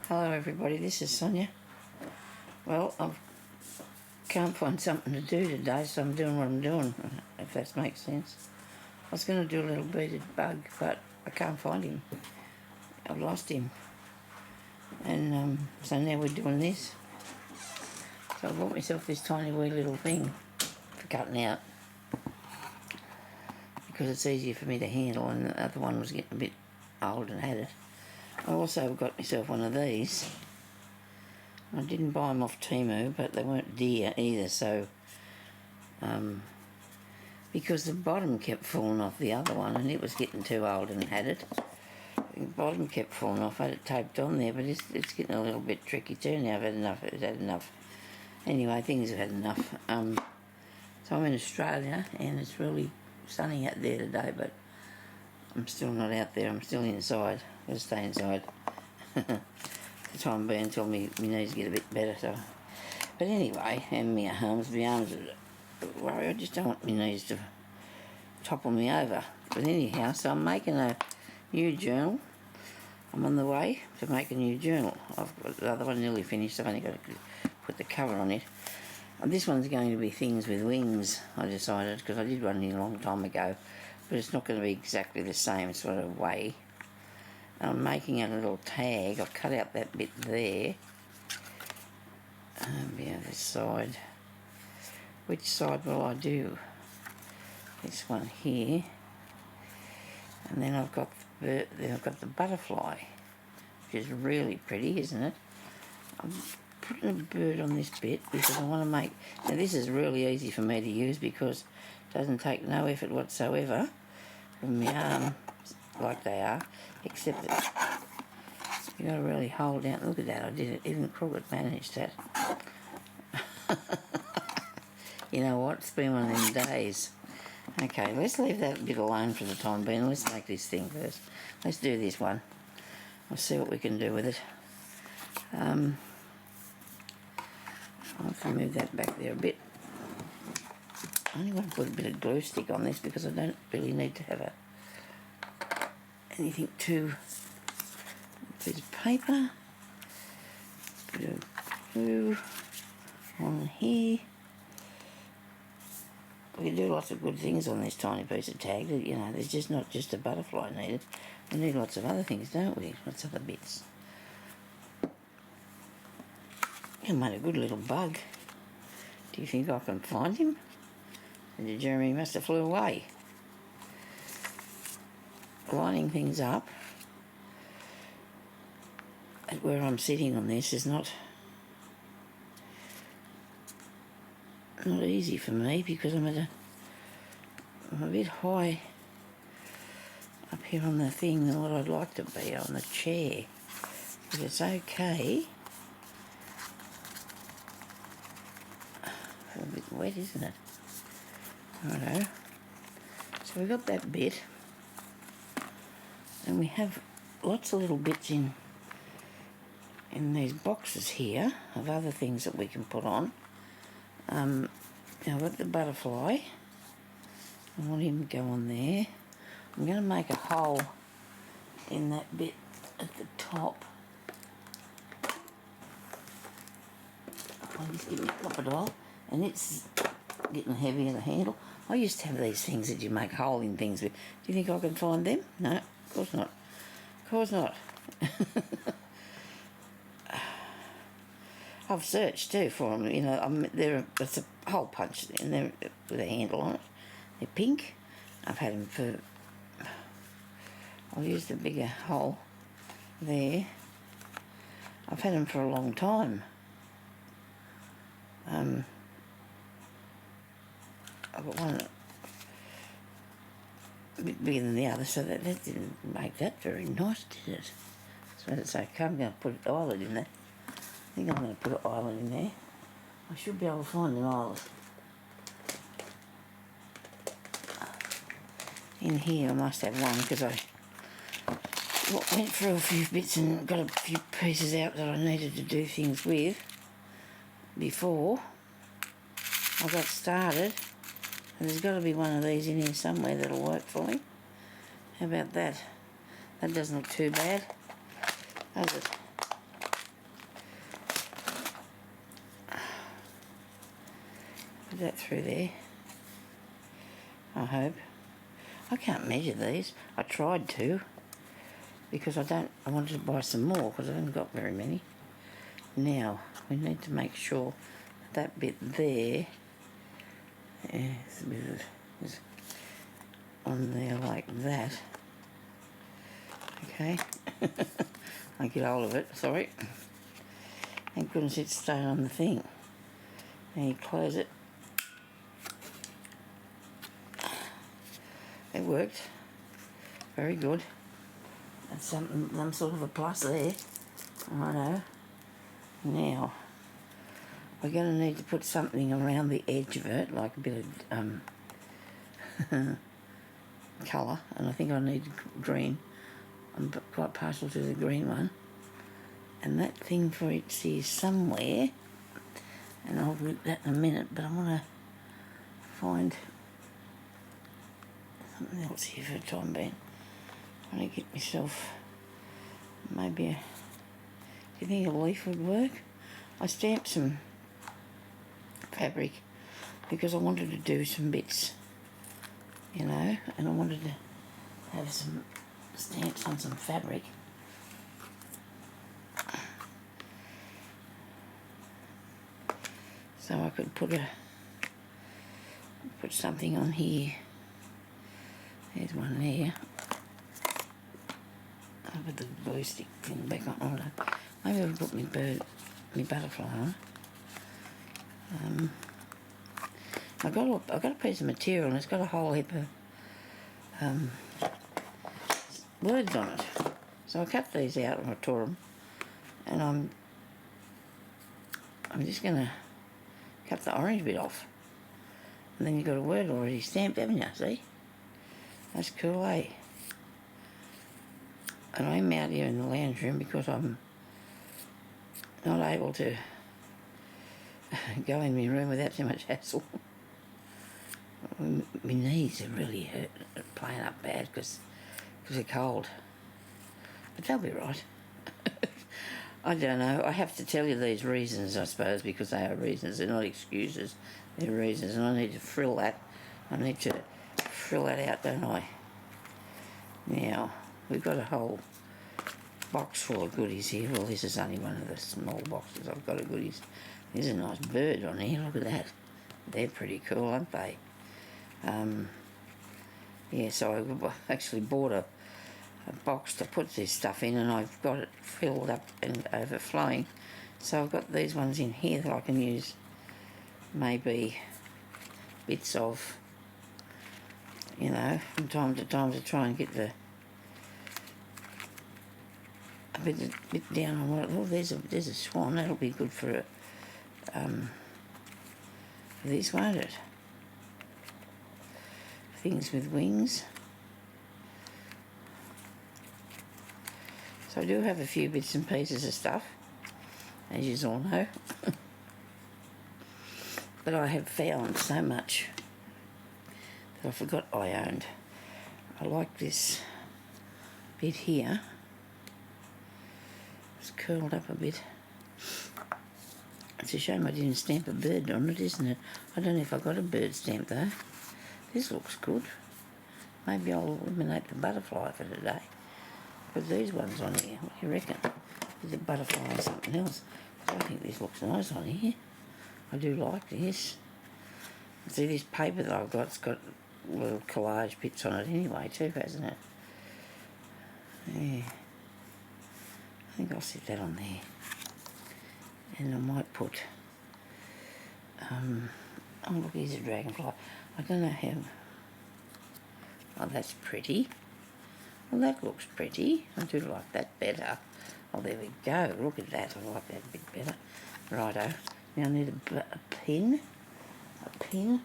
Hello everybody, this is Sonya. Well, I can't find something to do today, so I'm doing what I'm doing, if that makes sense. I was going to do a little beaded bug, but I can't find him. I've lost him. And so now we're doing this. So I bought myself this tiny wee little thing for cutting out, because it's easier for me to handle, and the other one was getting a bit old and had it. I also got myself one of these. I didn't buy them off Temu, but they weren't dear either, so because the bottom kept falling off the other one and it was getting too old and had it. The bottom kept falling off. I had it taped on there, but it's getting a little bit tricky too now. I've had enough. It's had enough. Anyway, things have had enough. So I'm in Australia and it's really sunny out there today, but I'm still not out there. I'm still inside. I'm going to stay inside. The time being until my knees get a bit better. So, but anyway, and my arms are worried. I just don't want my knees to topple me over. But anyhow, so I'm making a new journal. I'm on the way to make a new journal. I've got the other one nearly finished. I've only got to put the cover on it. And this one's going to be things with wings, I decided, because I did one a long time ago, but it's not going to be exactly the same sort of way. I'm making a little tag. I've cut out that bit there. The other side. Which side will I do? This one here. And then I've got the butterfly, which is really pretty, isn't it? I'm putting a bird on this bit because I want to make... Now this is really easy for me to use because it doesn't take no effort whatsoever from my arm like they are, except that you got to really hold down. Look at that, I did it. Even Crooked managed that. You know what? It's been one of them days. Okay, let's leave that bit alone for the time being. Let's make this thing first. Let's do this one. We'll see what we can do with it. I'll have to move that back there a bit. I only want to put a bit of glue stick on this because I don't really need to have anything too... Piece of paper, bit of glue on here. We can do lots of good things on this tiny piece of tag. You know, there's just not just a butterfly needed. We need lots of other things, don't we? Lots of other bits. You made a good little bug. Do you think I can find him? And Jeremy must have flew away. Lining things up at where I'm sitting on this is not easy for me because I'm a bit high up here on the thing than what I'd like to be on the chair. But it's okay. It's a bit wet, isn't it? Righto. So we've got that bit, and we have lots of little bits in these boxes here of other things that we can put on. Now I've got the butterfly. I want him to go on there. I'm going to make a hole in that bit at the top. I'll just give me a crocodile, and it's getting heavy in the handle. I used to have these things that you make a hole in things with. Do you think I can find them? No, of course not. Of course not. I've searched too for them, you know. It's a hole punch and they're with a handle on it. They're pink. I've had them for... I'll use the bigger hole there. I've had them for a long time. I've got one a bit bigger than the other, so that didn't make that very nice, did it? So it's okay. I'm going to put an eyelet in there. I think I'm going to put an eyelet in there. I should be able to find an eyelet. In here I must have one because I went through a few bits and got a few pieces out that I needed to do things with before I got started. And there's got to be one of these in here somewhere that'll work for me. How about that? That doesn't look too bad, does it? Put that through there. I hope. I can't measure these. I tried to, because I wanted to buy some more because I haven't got very many. Now we need to make sure that bit there is on there like that. Okay. I get hold of it, sorry. Thank goodness it's staying on the thing. And you close it. It worked. Very good. That's some sort of a plus there. I know. Now, we're going to need to put something around the edge of it, like a bit of colour, and I think I need green. I'm quite partial to the green one. And that thing for it is somewhere, and I'll look that in a minute, but I want to find something else here for the time being. I want to get myself maybe do you think a leaf would work? I stamped some fabric because I wanted to do some bits, you know, and I wanted to have some stamps on some fabric. So I could put something on here. There's one there. I'll put the glue stick thing back on. Oh, no. Maybe I'll put my butterfly on. I've got a piece of material and it's got a whole heap of words on it. So I cut these out and I tore them, and I'm just going to cut the orange bit off, and then you've got a word already stamped, haven't you? See? That's cool, eh? And I'm out here in the lounge room because I'm not able to go in my room without too much hassle. My knees are really hurt, playing up bad because they're cold. But they'll be right. I don't know. I have to tell you these reasons, I suppose, because they are reasons. They're not excuses. They're reasons. And I need to frill that. I need to frill that out, don't I? Now, we've got a whole box full of goodies here. Well, this is only one of the small boxes I've got of goodies. There's a nice bird on here. Look at that. They're pretty cool, aren't they? Yeah, so I actually bought a box to put this stuff in, and I've got it filled up and overflowing. So I've got these ones in here that I can use maybe bits of, you know, from time to time to try and get a bit down on what. Oh, there's a swan. That'll be good for this, won't it? Things with wings. So I do have a few bits and pieces of stuff, as you all know. But I have found so much that I forgot I owned. I like this bit here. It's curled up a bit. It's a shame I didn't stamp a bird on it, isn't it? I don't know if I got a bird stamp though. This looks good. Maybe I'll eliminate the butterfly for today. Put these ones on here. What do you reckon? Is it butterfly or something else? I think this looks nice on here. I do like this. See, this paper that I've got, it's got little collage bits on it anyway too, hasn't it? Yeah. I think I'll stick that on there. And I might put... oh look, here's a dragonfly. I don't know how... Oh, that's pretty. Well, that looks pretty. I do like that better. Oh, there we go. Look at that. I like that a bit better. Righto. Now I need a pin. A pin.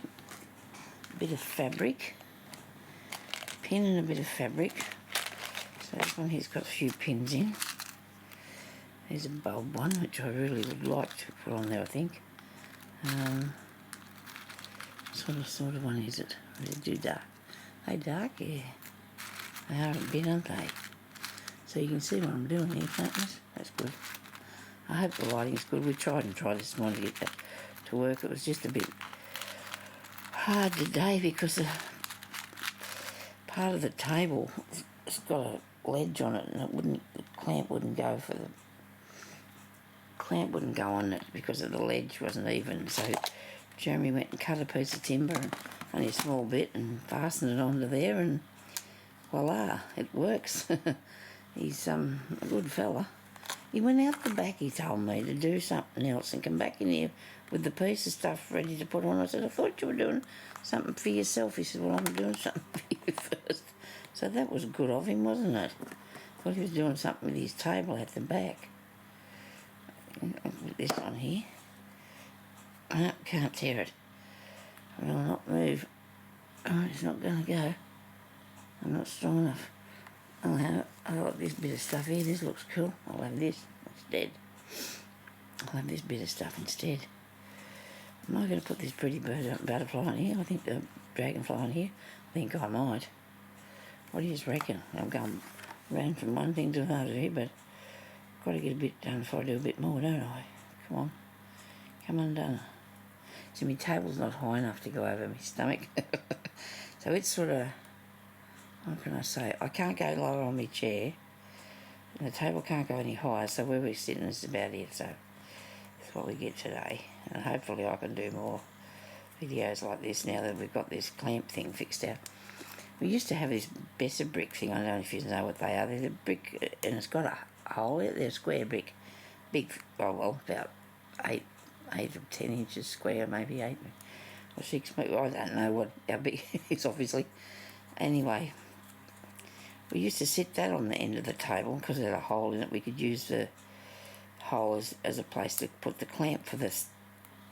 A bit of fabric. A pin and a bit of fabric. So this one here's got a few pins in. There's a bulb one, which I really would like to put on there, I think. Sort of one is it? Or is it too dark? Are they dark? Yeah. They are a bit, aren't they? So you can see what I'm doing here, can't you? That's good. I hope the lighting's good. We tried this morning to get that to work. It was just a bit hard today because the part of the table it's got a ledge on it, and the clamp wouldn't go on it because of the ledge wasn't even. So Jeremy went and cut a piece of timber, and only a small bit, and fastened it onto there, and voila, it works. He's a good fella. He went out the back, he told me, to do something else and come back in here with the piece of stuff ready to put on. I said, I thought you were doing something for yourself. He said, well, I'm doing something for you first. So that was good of him, wasn't it? I thought he was doing something with his table at the back. I'll put this on here. No, can't tear it. I will not move. Oh, it's not going to go. I'm not strong enough. I'll like this bit of stuff here. This looks cool. I'll have this instead. I'll have this bit of stuff instead. Am I going to put this pretty butterfly on here? I think the dragonfly on here. I think I might. What do you reckon? I'm going round from one thing to another here, but I've got to get a bit done before I do a bit more, don't I? Come on. Come undone. See, my table's not high enough to go over my stomach. So it's sort of... What can I say? I can't go lower on my chair, and the table can't go any higher, so where we're sitting is about it. So that's what we get today, and hopefully I can do more videos like this now that we've got this clamp thing fixed out. We used to have this Besser brick thing. I don't know if you know what they are. They're a brick, and it's got a hole in it. They're a square brick, big. Oh well, about 8 or 10 inches square, maybe 8 or 6. I don't know how big it is, obviously. Anyway. We used to sit that on the end of the table because it had a hole in it. We could use the hole as a place to put the clamp for the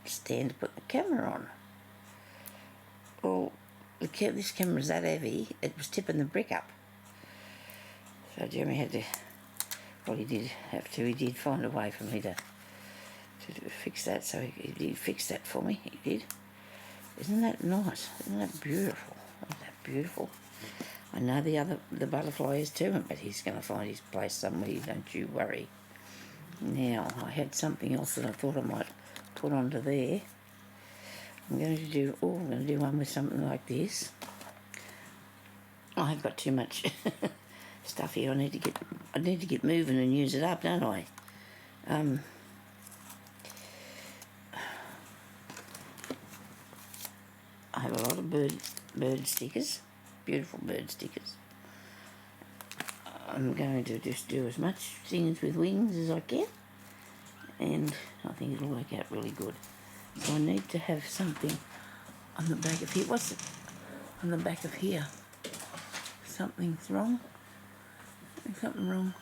stand to put the camera on. Well, this camera's that heavy, it was tipping the brick up. So Jeremy had to, well, he did find a way for me to fix that. So he did fix that for me, he did. Isn't that nice? Isn't that beautiful? Isn't that beautiful? I know the butterfly is too, but he's going to find his place somewhere, don't you worry. Now, I had something else that I thought I might put onto there. I'm going to do one with something like this. I've got too much stuff here. I need to get moving and use it up, don't I? I have a lot of bird stickers. Beautiful bird stickers. I'm going to just do as much things with wings as I can, and I think it'll work out really good. So I need to have something on the back of here. What's it? On the back of here. Something's wrong. There's something wrong.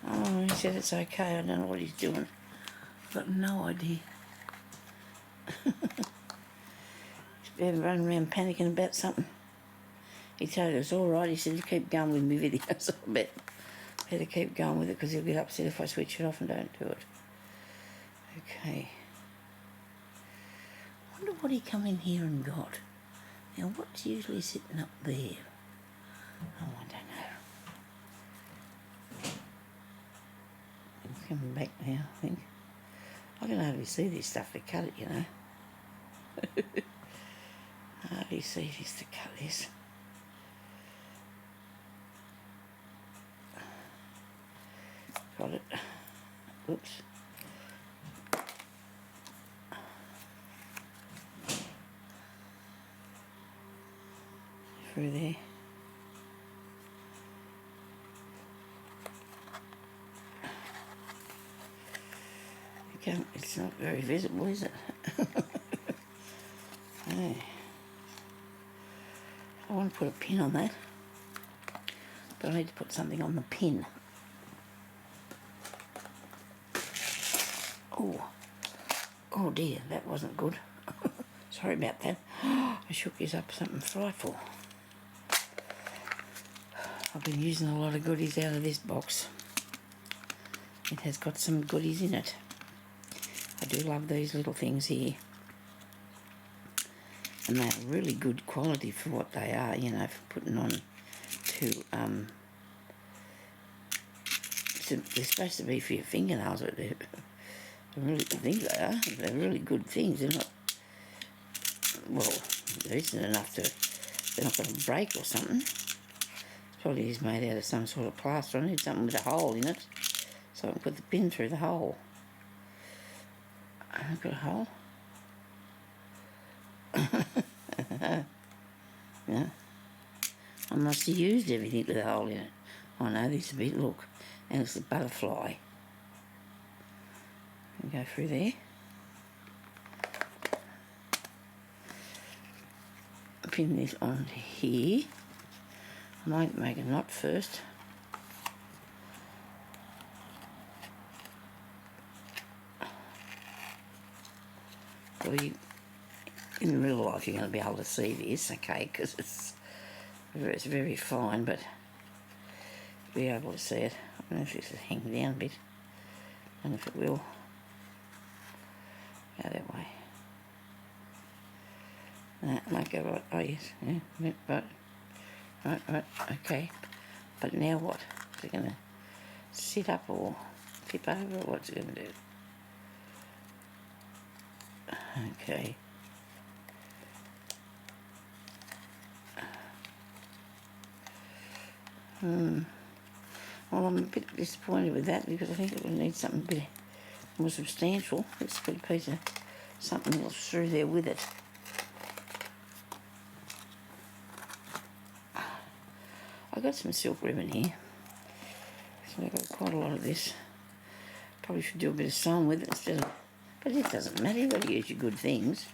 Oh, he said it's okay. I don't know what he's doing. I've got no idea. Been running around panicking about something. He told us all right. He said, keep going with my videos. I better keep going with it because he'll get upset if I switch it off and don't do it. Okay. I wonder what he come in here and got. Now, what's usually sitting up there? Oh, I don't know. It's coming back now, I think. I can hardly see this stuff to cut it, you know. Hardly see this to cut this. Got it. Oops. Through there. It's not very visible, is it? Hey. I want to put a pin on that, but I need to put something on the pin. Oh dear, that wasn't good. Sorry about that. I shook this up something frightful. I've been using a lot of goodies out of this box. It has got some goodies in it. I do love these little things here. And they're really good quality for what they are, you know, for putting on to, they're supposed to be for your fingernails, but I really think they are. They're really good things. They're not well, there isn't enough to, they're not going to break or something. It's probably is made out of some sort of plaster. I need something with a hole in it so I can put the pin through the hole. I've got a hole. Yeah. I must have used everything with a hole in it. Oh no, this a bit, look. And it's a butterfly. And go through there. Pin this on here. I might make a knot first. Well, in real life you're going to be able to see this, okay, because it's very fine, but you'll be able to see it. I don't know if this will hang down a bit. I don't know if it will. Go that way. That might go right. Oh yes, yeah, right, okay. But now what? Is it going to sit up or tip over, or what's it going to do? Okay. Well, I'm a bit disappointed with that because I think it will need something a bit more substantial. Let's put a piece of something else through there with it. I've got some silk ribbon here. So I've got quite a lot of this. Probably should do a bit of sewing with it instead of... But it doesn't matter, you've got to use your good things.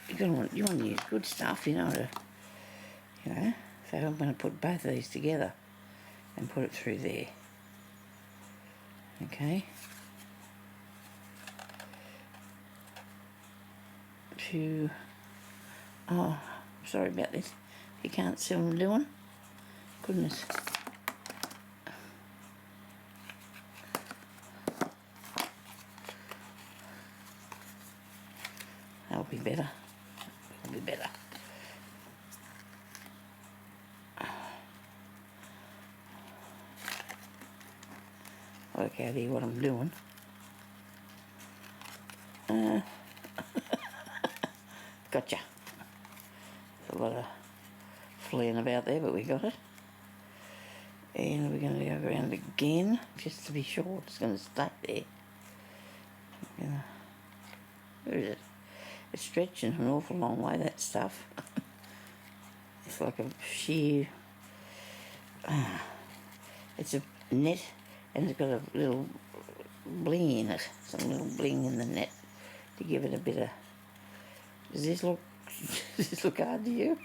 You want to use good stuff, you know. So I'm going to put both of these together and put it through there. Okay. Oh, sorry about this. You can't see what I'm doing. Goodness. That'll be better. That'll be better. Work out here what I'm doing. Gotcha. There's a lot of fleeing about there, but we got it. And we're going to go around again, just to be sure it's going to stay there. Where is it? It's stretching an awful long way, that stuff. It's like a sheer... it's a net, and it's got a little bling in it. Some little bling in the net to give it a bit of... Does this look hard to you?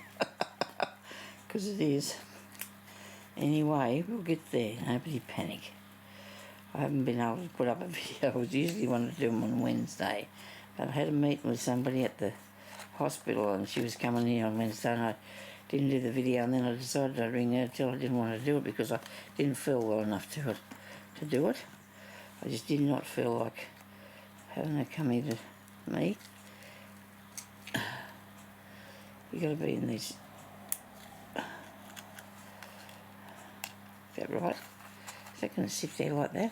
Because it is. Anyway, we'll get there. Nobody panic. I haven't been able to put up a video. I was usually wanted to do them on Wednesday. But I had a meeting with somebody at the hospital and she was coming here on Wednesday and I didn't do the video, and then I decided I'd ring her until I didn't want to do it because I didn't feel well enough to do it. I just did not feel like having her come here to me. You got to be in these... Is that right? Is that going to sit there like that?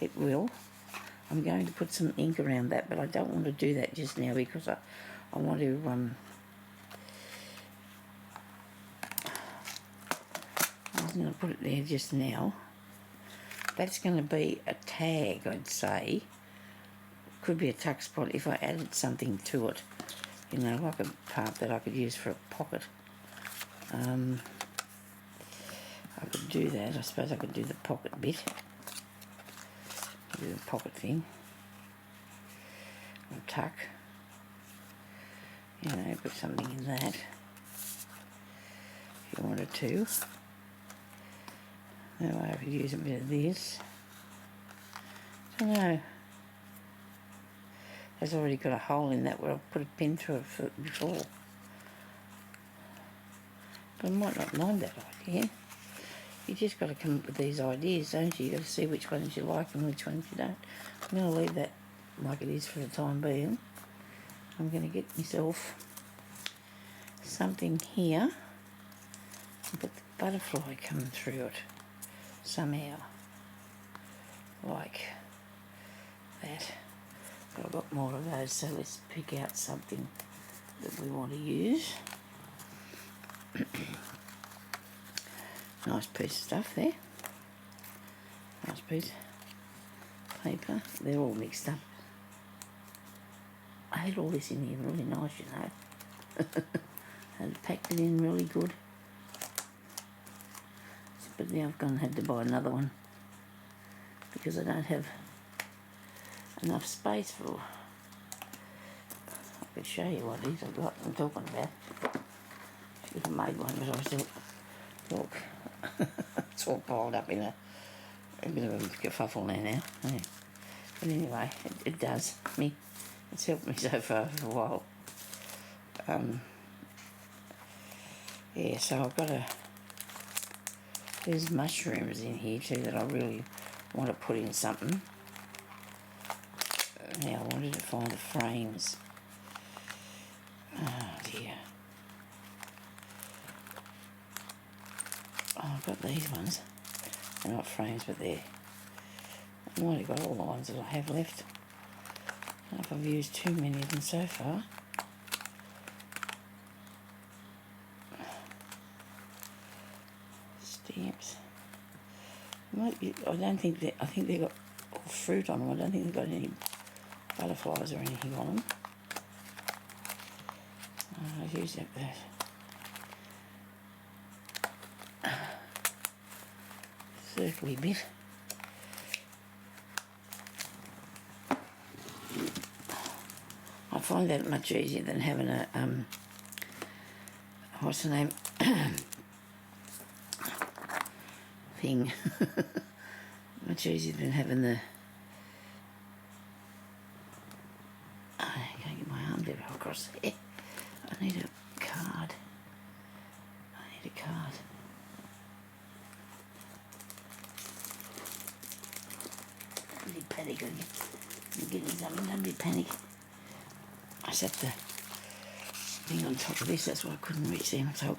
It will. I'm going to put some ink around that, but I don't want to do that just now because I want to... I'm going to put it there just now. That's going to be a tag, I'd say. Could be a tuck spot if I added something to it. You know, like a part that I could use for a pocket. I could do that. I suppose I could do the pocket bit. Do the pocket thing. Or tuck. You know, put something in that. If you wanted to. That way I could use a bit of this. I don't know. There's already got a hole in that where I've put a pin through it before. But I might not mind that idea. You just got to come up with these ideas, don't you? You've got to see which ones you like and which ones you don't. I'm going to leave that like it is for the time being. I'm going to get myself something here and put the butterfly coming through it somehow. Like that. But I've got more of those, so let's pick out something that we want to use. Nice piece of stuff there. Nice piece of paper. They're all mixed up. I had all this in here really nice, you know. Had packed it in really good. But now I've gone and had to buy another one because I don't have enough space for. I could show you what it is I've got I'm talking about. Should have made one, but I thought, look, it's all piled up in a bit of a kerfuffle now. Yeah. But anyway, it does me. It's helped me so far for a while. Yeah, so I've got there's mushrooms in here too that I really want to put in something. Now I wanted to find the frames. Oh dear. Oh, I've got these ones. They're not frames, but they're... I've already got all the ones that I have left. I don't know if I've used too many of them so far. Stamps. I don't think that... I think they've got all fruit on them. I don't think they've got any butterflies or anything on them. I've used up that. Circly bit. I find that much easier than having a what's the name thing. Much easier than having the I can't get my arm there across there. I need a card. I need a card. Don't be panic again. I'm getting something, don't be panic. I set the thing on top of this, that's why I couldn't reach them. So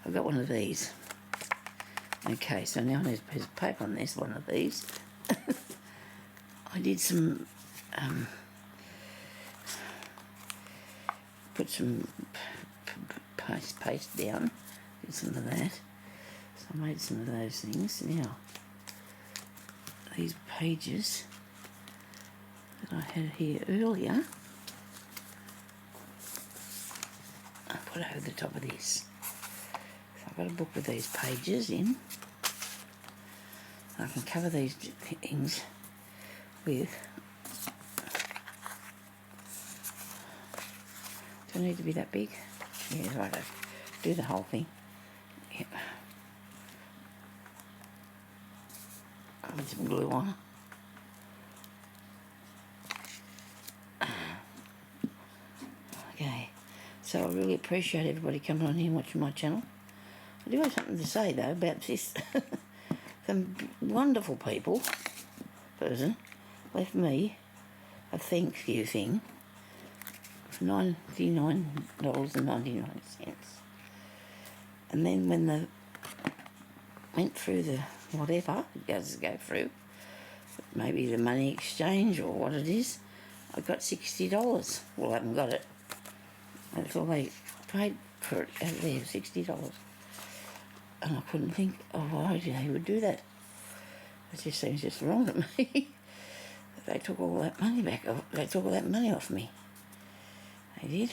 I've got one of these. Okay, so now there's a piece of paper on this, one of these. I did some put some paste down, did some of that. So I made some of those things. Now, these pages that I had here earlier, I put over the top of this. So I've got a book with these pages in. I can cover these things with... Do I need to be that big? Yeah, right. Do the whole thing. Yeah. Put some glue on. Okay, so I really appreciate everybody coming on here and watching my channel. I do have something to say though about this. Some wonderful person left me a thank you thing for $99.99. And then when they went through the whatever it goes to go through, maybe the money exchange or what it is, I got $60. Well, I haven't got it. That's all they paid for it out there, $60. And I couldn't think of why they would do that. It just seems just wrong to me. They took all that money back. They took all that money off me. They did.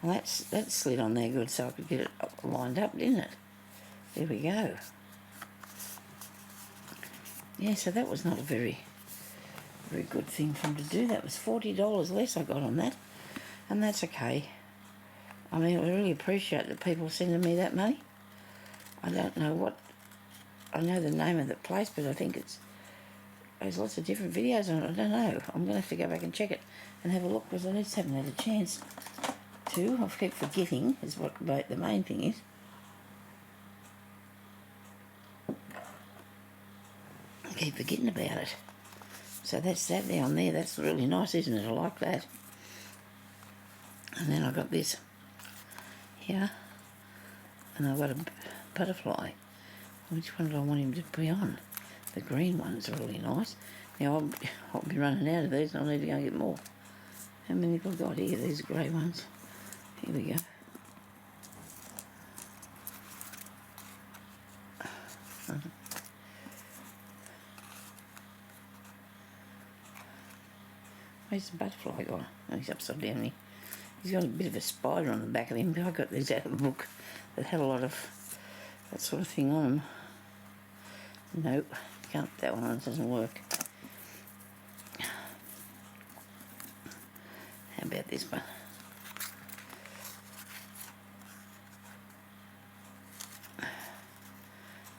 Well, that slid on there good, so I could get it lined up, didn't it? There we go. Yeah, so that was not a very good thing for them to do. That was $40 less I got on that, and that's okay. I mean, I really appreciate the people sending me that money. I don't know what... I know the name of the place, but I think there's lots of different videos on it. I don't know. I'm going to have to go back and check it and have a look because I just haven't had a chance to. I keep forgetting is what the main thing is. I keep forgetting about it. So that's that down there. That's really nice, isn't it? I like that. And then I got this here, and I've got a butterfly. Which one do I want him to be on? The green one's really nice. Now I'll be running out of these and I'll need to go and get more. How many have I got here? These grey ones. Here we go. Where's the butterfly gone? Oh, he's upside down here. He's got a bit of a spider on the back of him. I got these out of a book that had a lot of that sort of thing on them. Nope, can't put that one on, it doesn't work. How about this one?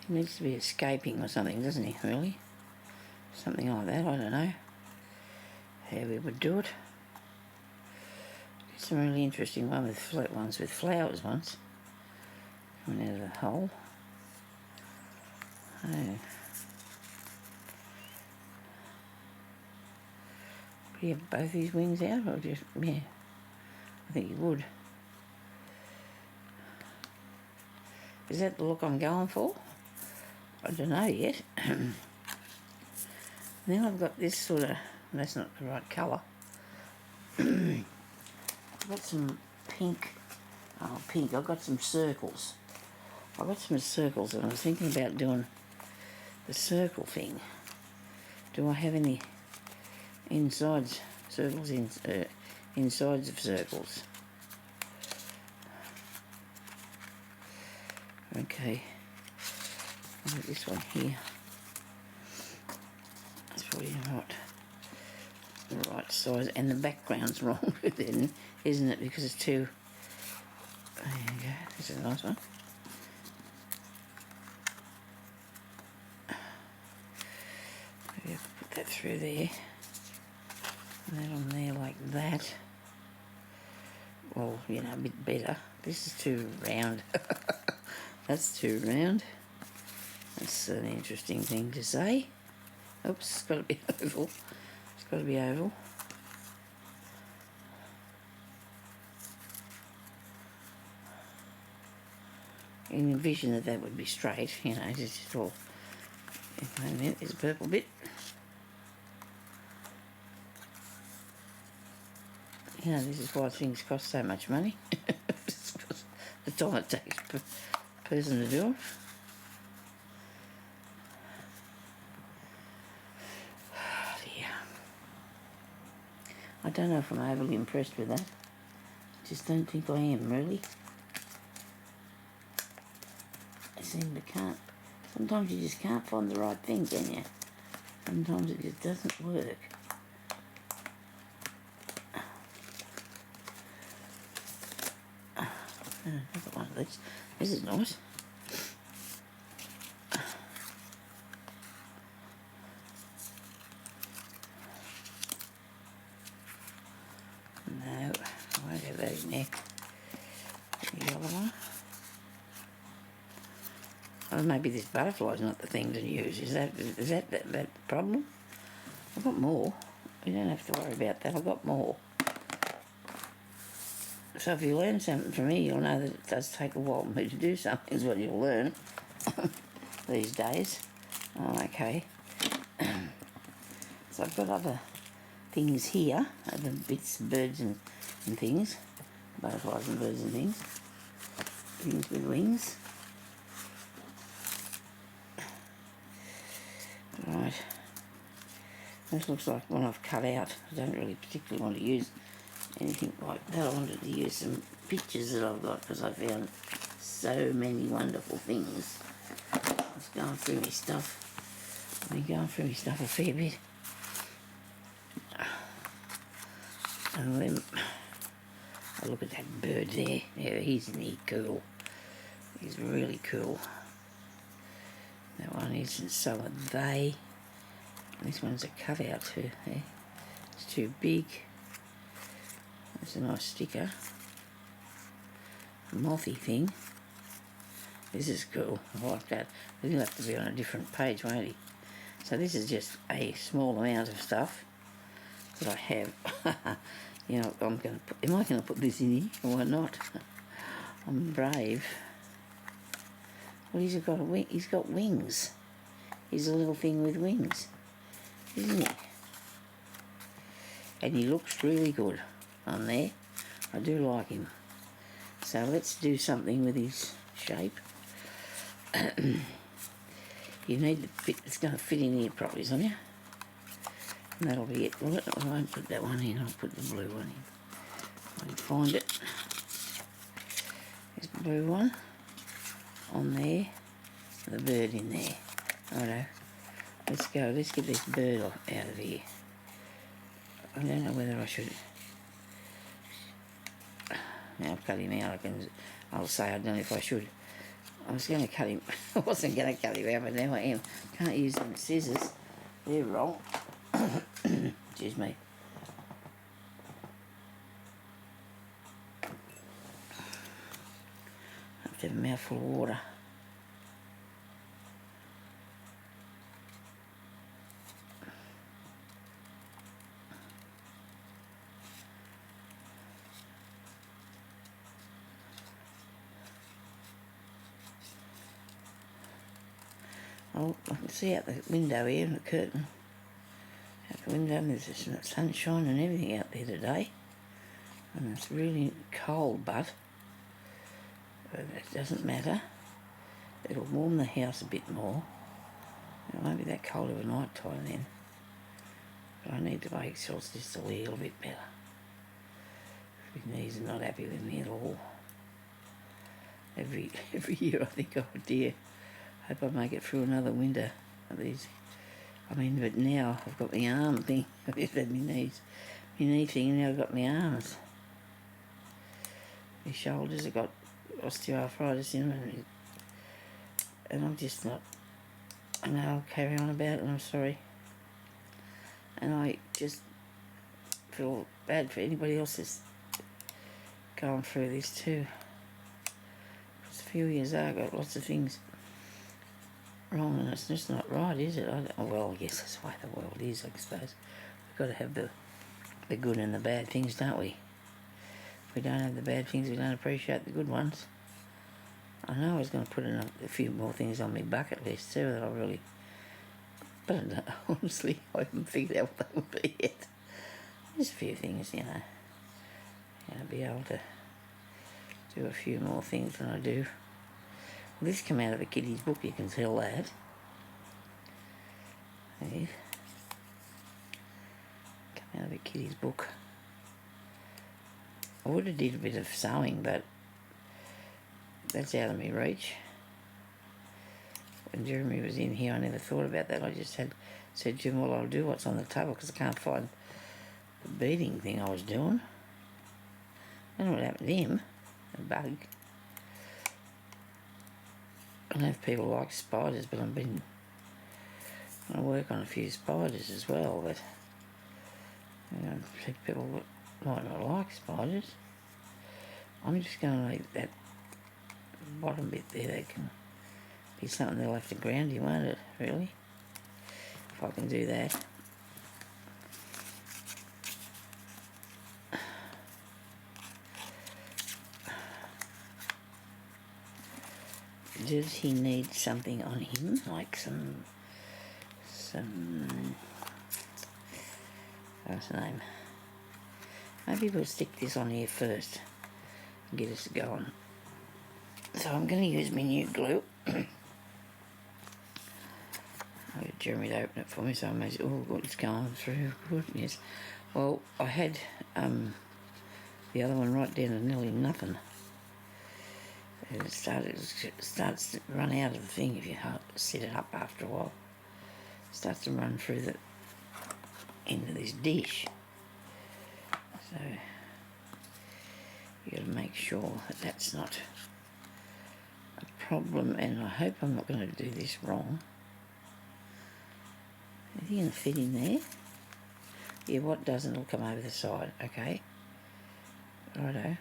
He needs to be escaping or something, doesn't he, really? Something like that, I don't know how we would do it. Some really interesting ones with flowers once. Coming out of the hole. Oh. Would he have both his wings out or just, yeah, I think he would. Is that the look I'm going for? I don't know yet. Then I've got this sort of, that's not the right colour. I've got some pink, I've got some circles. I've got some circles and I was thinking about doing the circle thing. Do I have any insides, circles, insides of circles? Okay, I've got this one here. That's probably not the right size, and the background's wrong with it, isn't it? Because it's too. There you go. This is a nice one. Maybe I could put that through there, and that on there like that. Well, you know, a bit better. This is too round. That's too round. That's an interesting thing to say. Oops, it's got to be oval. It's got to be oval. You can envision that that would be straight, you know, just all. Wait a minute, there's a purple bit. You know, this is why things cost so much money. The time it takes per person to do it. Oh dear. I don't know if I'm overly impressed with that. I just don't think I am, really. I seem to can't. Sometimes you just can't find the right thing, can you? Sometimes it just doesn't work. Another one of these. This is nice. No, I won't have those in there. The other one. Oh, maybe this butterfly's not the thing to use. Is that the problem? I've got more. You don't have to worry about that. I've got more. So if you learn something from me, you'll know that it does take a while for me to do something, is what you'll learn these days. Oh, okay. So I've got other things here, other bits, birds and things, butterflies and birds and things, things with wings. Right. This looks like one I've cut out. I don't really particularly want to use anything like that. I wanted to use some pictures that I've got because I found so many wonderful things. I was going through my stuff. I've been going through my stuff a fair bit. And then, oh, look at that bird there. Yeah, isn't he cool? He's really cool. That one is, and so are they. This one's a cutout too. There. It's too big. That's a nice sticker. A mothy thing. This is cool. I like that. He'll have to be on a different page, won't he? So this is just a small amount of stuff that I have. You know, am I going to put this in here or not? I'm brave. Well, he's got a wing. He's got wings. He's a little thing with wings, isn't he? And he looks really good. on there. I do like him. So let's do something with his shape. You need the bit that's going to fit in here properly, Sonya. And that'll be it, will it? I won't put that one in, I'll put the blue one in. I can find it. There's the blue one on there, the bird in there. Righto. Let's go, let's get this bird out of here. I don't know whether I should... Now I've cut him out, I'll say I don't know if I should. I was going to cut him, I wasn't going to cut him out, but now I am. Can't use them scissors, they're wrong. Excuse me. I have to have a mouthful of water. Oh, I can see out the window here, the curtain. Out the window, there's sunshine and everything out there today. And it's really cold, but it doesn't matter. It'll warm the house a bit more. It won't be that cold of a night time then. But I need to make sure it's just a little bit better. My knees are not happy with me at all. Every year I think, oh dear, hope I make it through another winter of these. I mean, but now I've got my arm thing. I've just had my knees. My knee thing, and now I've got my arms. My shoulders have got osteoarthritis in them, and I'm just not... I know I'll carry on about it, and I'm sorry. And I just feel bad for anybody else that's going through this too. Because a few years ago, I got lots of things wrong, and it's just not right, is it? Well, I guess that's the way the world is, I suppose. We've got to have the good and the bad things, don't we? If we don't have the bad things, we don't appreciate the good ones. I know I was going to put a few more things on my bucket list too that I really... But honestly, I haven't figured out what they would be yet. Just a few things, you know. Be able to do a few more things than I do. Well, this came out of a kiddie's book, you can tell that. There. Come out of a kiddie's book. I would have did a bit of sewing, but that's out of my reach. When Jeremy was in here, I never thought about that. I just said to him, well, I'll do what's on the table because I can't find the beading thing I was doing. I don't know what happened to him, a bug. I know if people like spiders, but I've been going to work on a few spiders as well, but you know, people might not like spiders. I'm just going to make that bottom bit there, that can be something they'll have to ground you, won't it, really? If I can do that. Does he need something on him, like some what's the name? Maybe we'll stick this on here first and get us going. So I'm going to use my new glue. I'll get Jeremy to open it for me, so I may say, oh, good, it's going through. Good, yes. Well, I had the other one right down to nearly nothing. It starts to run out of the thing if you set it up after a while. It starts to run through the end of this dish. So you got to make sure that that's not a problem, and I hope I'm not going to do this wrong. Is he going to fit in there? Yeah, what doesn't will come over the side. Okay. Righto.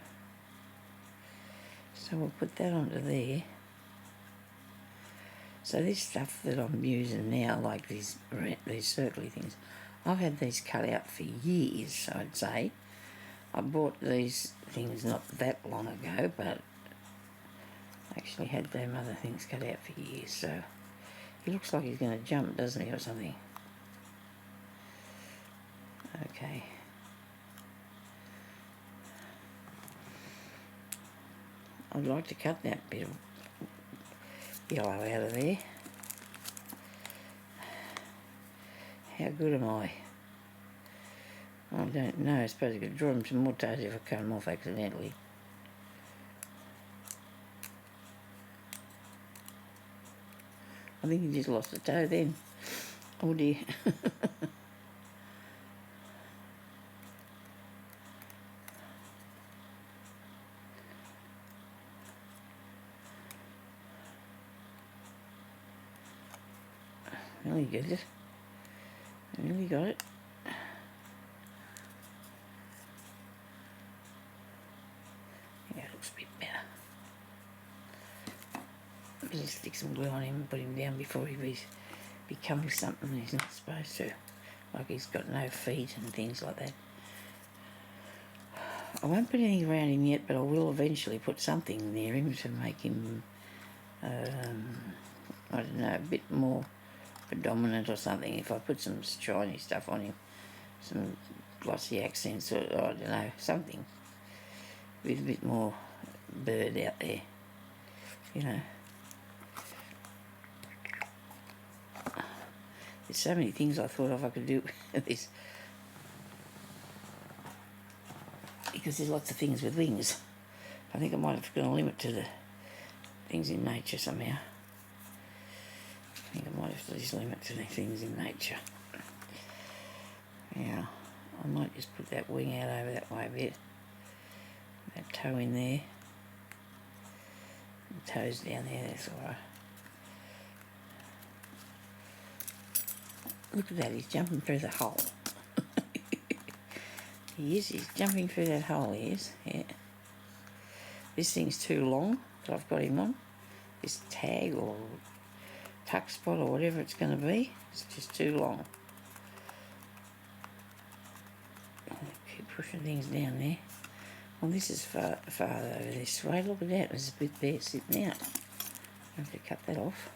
So we'll put that onto there. So this stuff that I'm using now, like these circly things, I've had these cut out for years, I'd say. I bought these things not that long ago, but I actually had them other things cut out for years, so he looks like he's going to jump, doesn't he, or something? Okay. I'd like to cut that bit of yellow out of there. How good am I? I don't know. I suppose I could draw them some more toes if I cut them off accidentally. I think he just lost a toe then. Oh dear. Nearly got it. Nearly got it. Yeah, it looks a bit better. Just stick some glue on him and put him down before he becomes something he's not supposed to. Like he's got no feet and things like that. I won't put anything around him yet, but I will eventually put something near him to make him, I don't know, a bit more predominant or something. If I put some shiny stuff on him, some glossy accents, or I don't know, something with a bit more bird out there, you know. There's so many things I thought of I could do with this, because there's lots of things with wings. I think I might have got a limit to the things in nature somehow. I think I might have to just limit to the things in nature. Yeah, I might just put that wing out over that way a bit. That toe in there. The toes down there, that's alright. Look at that, he's jumping through the hole. He's jumping through that hole, he is, yeah. This thing's too long that I've got him on. This tag or tuck spot or whatever it's going to be, it's just too long. Keep pushing things down there. Well, this is farther over this way. Look at that, there's a bit there sitting out. I have to cut that off.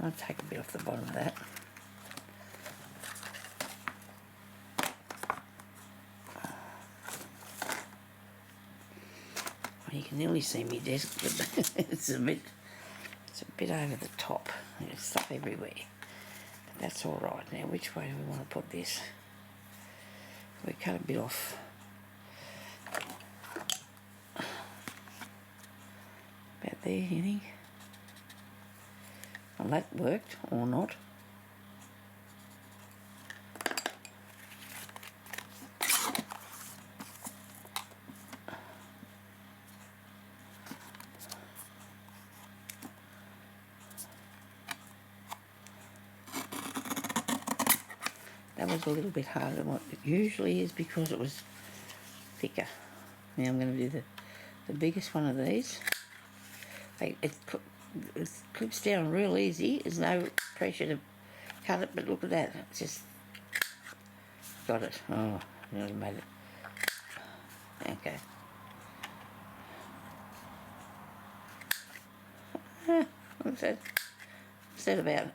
I'll take a bit off the bottom of that. Well, you can nearly see my desk, but it's a bit over the top. There's stuff everywhere. But that's all right. Now, which way do we want to put this? We cut a bit off. About there, you think? Well, that worked, or not. That was a little bit harder than what it usually is because it was thicker. Now I'm going to do the biggest one of these. It clips down real easy. There's no pressure to cut it, but look at that. It's just got it. Oh, nearly made it. Okay. What's that about?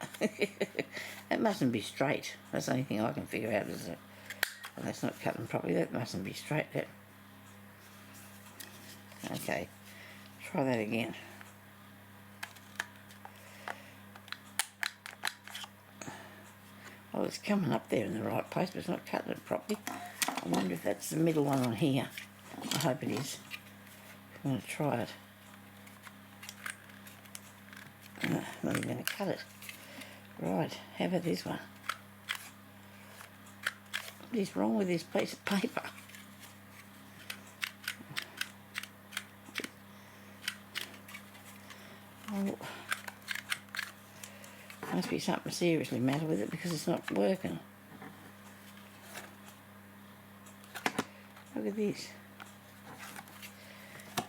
That mustn't be straight. That's the only thing I can figure out is that well, that's not cutting properly. That mustn't be straight. That. Okay. Try that again. Well, it's coming up there in the right place, but it's not cutting it properly. I wonder if that's the middle one on here. I hope it is. I'm going to try it. I'm not even going to cut it. Right, how about this one? What is wrong with this piece of paper? Oh, must be something seriously matter with it because it's not working. Look at this. The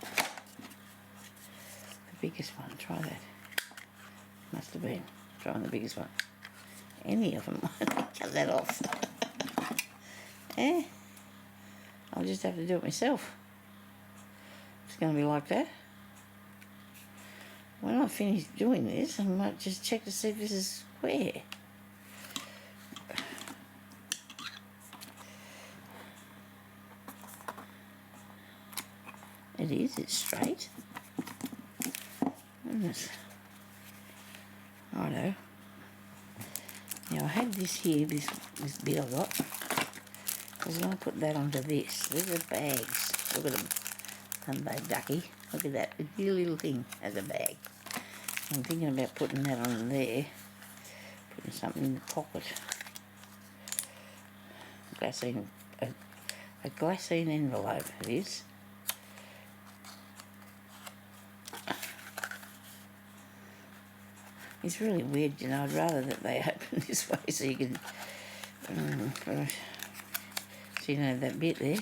biggest one, try that. Must have been trying the biggest one. Any of them. Cut that off. Eh? I'll just have to do it myself. It's going to be like that. When I finish doing this, I might just check to see if this is square. It is, it's straight. Goodness. Righto. Now I had this here, this bit I got. I was going to put that onto this. These are bags. Look at them. Humbug ducky. Look at that. A cute little thing as a bag. I'm thinking about putting that on there. Putting something in the pocket. Glassine, a glassine envelope it is. It's really weird, you know. I'd rather that they open this way so you can, so you know that bit there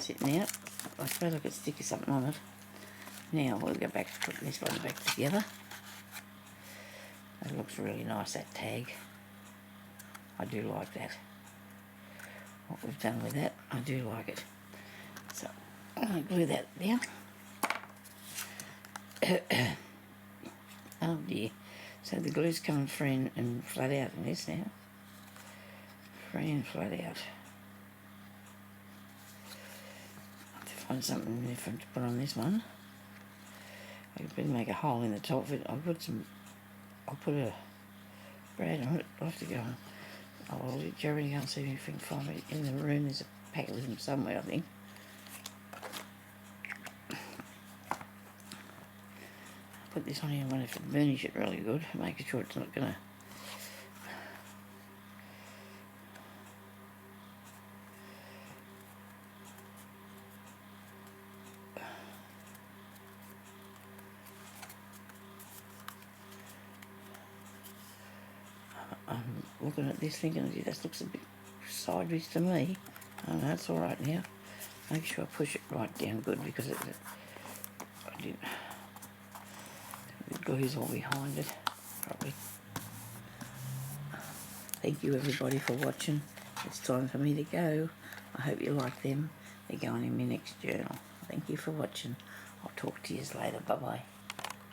sitting out. I suppose I could stick something on it. Now we'll go back to putting this one back together. That looks really nice, that tag. I do like that. What we've done with that, I do like it. So I'm going to glue that down. Oh dear. So the glue's coming free and flat out in this now. Free and flat out. I have to find something different to put on this one. I could make a hole in the top of it. I'll put a brad on it. I'll have to go on. Oh, well, Jeremy can't see if he can find it in the room. There's a packet with them somewhere, I think. Put this on here. I'm going to have to burnish it really good, making sure it's not going to. I'm looking at this thinking, gee, that looks a bit sideways to me. Oh no, it's all right now. Make sure I push it right down good because the glue's all behind it, probably. Thank you everybody for watching. It's time for me to go. I hope you like them. They're going in my next journal. Thank you for watching. I'll talk to you later. Bye bye.